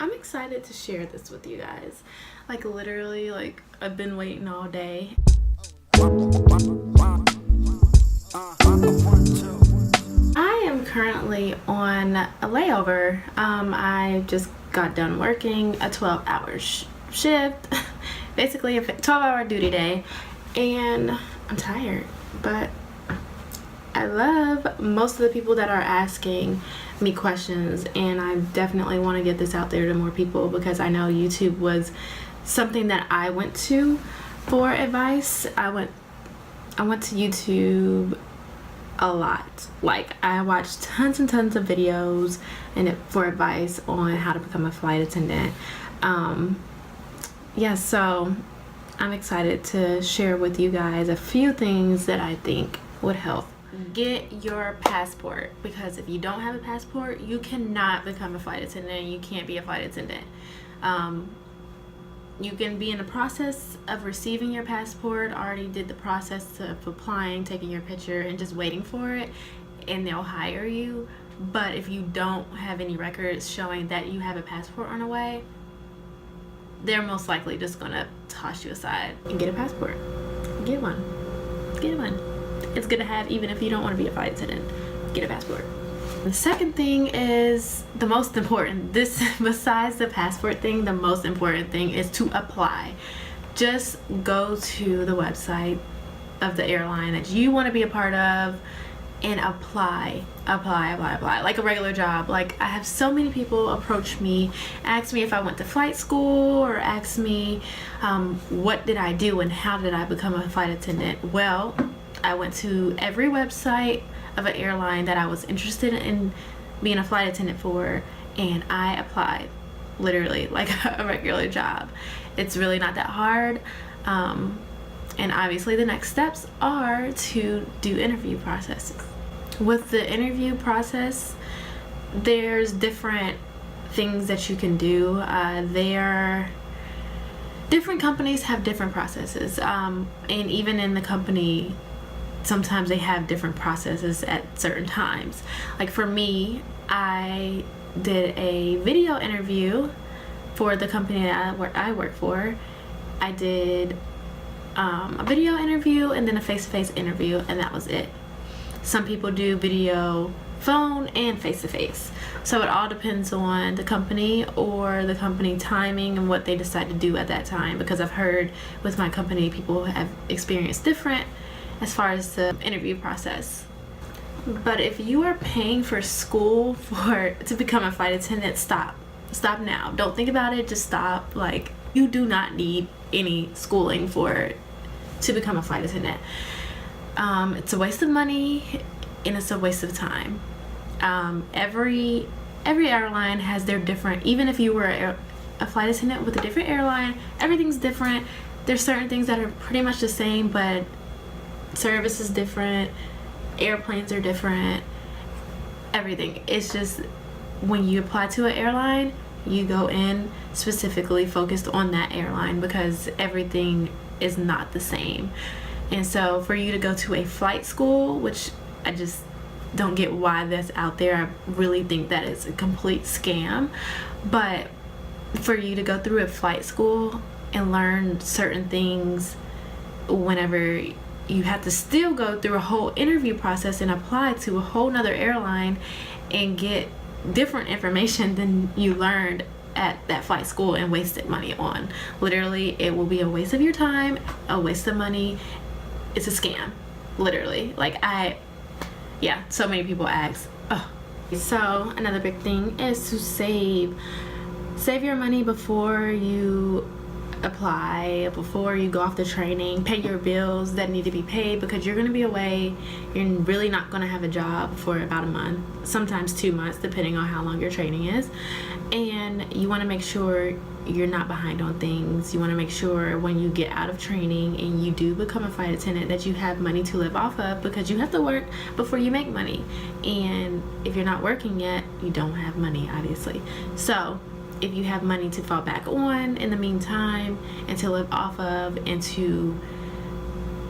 I'm excited to share this with you guys. Like literally, like I've been waiting all day. I am currently on a layover. I just got done working a 12-hour shift, basically a 12-hour duty day, and I'm tired, but I love most of the people that are asking me questions, and I definitely want to get this out there to more people because I know YouTube was something that I went to for advice. I went to YouTube a lot. Like I watched tons and tons of videos for advice on how to become a flight attendant. So I'm excited to share with you guys a few things that I think would help. Get your passport, because if you don't have a passport, you cannot become a flight attendant. You can't be a flight attendant. You can be in the process of receiving your passport, already did the process of applying, taking your picture, and just waiting for it, and they'll hire you. But if you don't have any records showing that you have a passport on the way, they're most likely just gonna toss you aside and get a passport. Get one. It's good to have, even if you don't want to be a flight attendant. Get a passport. The second thing is the most important. This, besides the passport thing, the most important thing is to apply. Just go to the website of the airline that you want to be a part of and apply like a regular job. Like I have so many people approach me, ask me if I went to flight school, or ask me what did I do and how did I become a flight attendant. Well, I went to every website of an airline that I was interested in being a flight attendant for, and I applied literally like a regular job. It's really not that hard, and obviously the next steps are to do interview processes. With the interview process, there's different things that you can do. Different companies have different processes, and even in the company, sometimes they have different processes at certain times. Like for me, I did a video interview for the company that I work for. I did a video interview and then a face-to-face interview, and that was it. Some people do video, phone, and face-to-face. So it all depends on the company or the company timing and what they decide to do at that time, because I've heard with my company people have experienced different as far as the interview process. But if you are paying for school to become a flight attendant, stop now. Don't think about it, just stop. Like, you do not need any schooling to become a flight attendant. It's a waste of money and it's a waste of time. Every airline has their different, even if you were a flight attendant with a different airline, everything's different. There's certain things that are pretty much the same, but service is different, airplanes are different, everything. It's just when you apply to an airline, you go in specifically focused on that airline because everything is not the same. And so for you to go to a flight school, which I just don't get why that's out there, I really think that it's a complete scam. But for you to go through a flight school and learn certain things, whenever you have to still go through a whole interview process and apply to a whole nother airline and get different information than you learned at that flight school and wasted money on. Literally, it will be a waste of your time, a waste of money. It's a scam, literally. So many people ask. So another big thing is to save your money before you apply, before you go off the training. Pay your bills that need to be paid, because you're going to be away. You're really not going to have a job for about a month, sometimes 2 months, depending on how long your training is. And you want to make sure you're not behind on things. You want to make sure when you get out of training and you do become a flight attendant that you have money to live off of, because you have to work before you make money. And if you're not working yet, you don't have money, obviously. So if you have money to fall back on in the meantime and to live off of, and to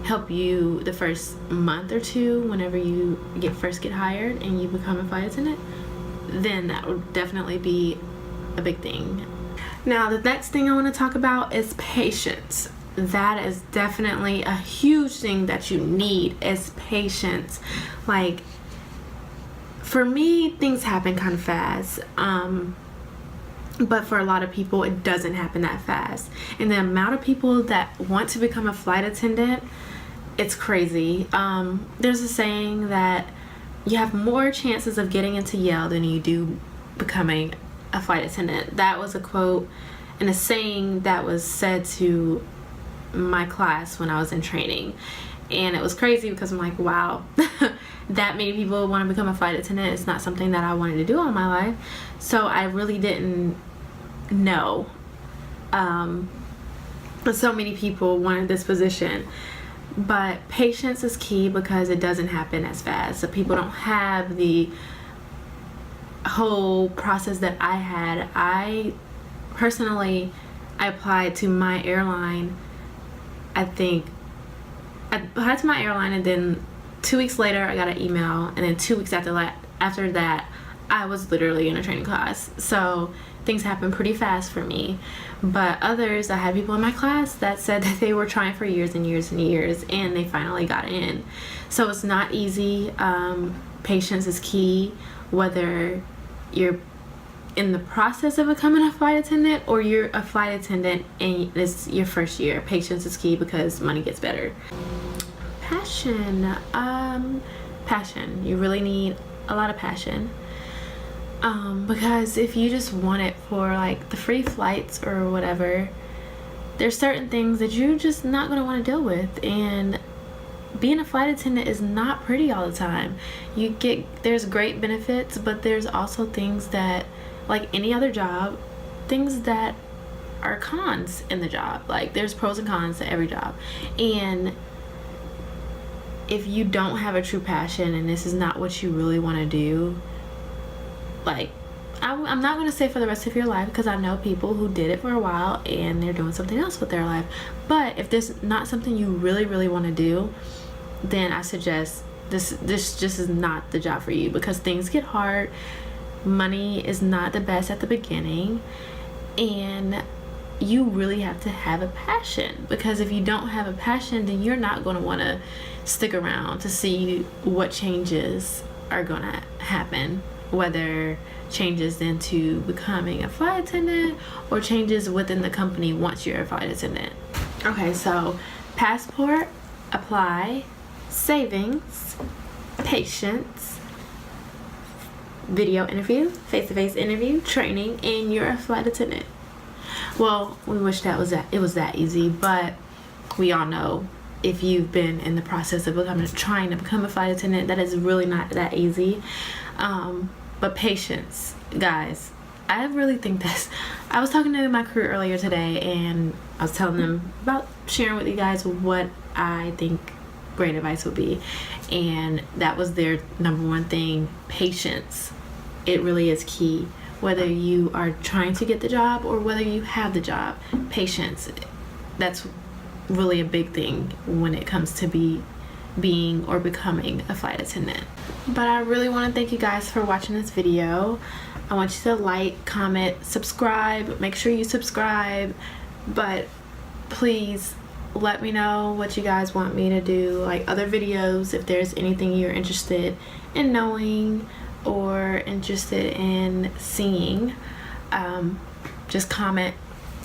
help you the first month or two whenever you first get hired and you become a flight attendant, then that would definitely be a big thing. Now, the next thing I want to talk about is patience. That is definitely a huge thing that you need, is patience. Like, for me, things happen kind of fast. But for a lot of people, it doesn't happen that fast. And the amount of people that want to become a flight attendant, it's crazy. There's a saying that you have more chances of getting into Yale than you do becoming a flight attendant. That was a quote and a saying that was said to my class when I was in training. And it was crazy because I'm like, wow, that many people want to become a flight attendant. It's not something that I wanted to do all my life. So I really didn't know. So many people wanted this position. But patience is key because it doesn't happen as fast. So people don't have the whole process that I had. I personally, I applied to my airline. I applied to my airline, and then 2 weeks later I got an email, and then 2 weeks after that I was literally in a training class. So things happened pretty fast for me. But others, I had people in my class that said that they were trying for years and years and years, and they finally got in. So it's not easy. Patience is key, whether you're in the process of becoming a flight attendant or you're a flight attendant and it's your first year. Patience is key because money gets better. Passion. Passion. You really need a lot of passion. Because if you just want it for like the free flights or whatever, there's certain things that you're just not going to want to deal with. And being a flight attendant is not pretty all the time. There's great benefits, but there's also things that, like any other job, things that are cons in the job. Like, there's pros and cons to every job. And if you don't have a true passion and this is not what you really want to do, like, I'm not going to say for the rest of your life, because I know people who did it for a while and they're doing something else with their life. But if this not something you really, really want to do, then I suggest this just is not the job for you, because things get hard. Money is not the best at the beginning, and you really have to have a passion, because if you don't have a passion, then you're not going to want to stick around to see what changes are going to happen, whether changes into becoming a flight attendant or changes within the company once you're a flight attendant. Okay, so passport, apply, savings, patience, video interview, face-to-face interview, training, and you're a flight attendant. Well, we wish it was that easy, but we all know if you've been in the process of trying to become a flight attendant, that is really not that easy. But patience, guys. I really think this. I was talking to my crew earlier today, and I was telling them about sharing with you guys what I think great advice would be, and that was their number one thing: patience. It really is key, whether you are trying to get the job or whether you have the job. Patience, that's really a big thing when it comes to being or becoming a flight attendant. But I really want to thank you guys for watching this video. I want you to like, comment, subscribe. Make sure you subscribe, but please let me know what you guys want me to do, like other videos, if there's anything you're interested in knowing or interested in seeing. Just comment.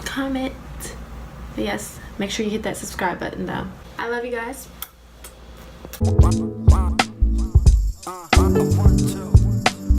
But yes, make sure you hit that subscribe button though. I love you guys.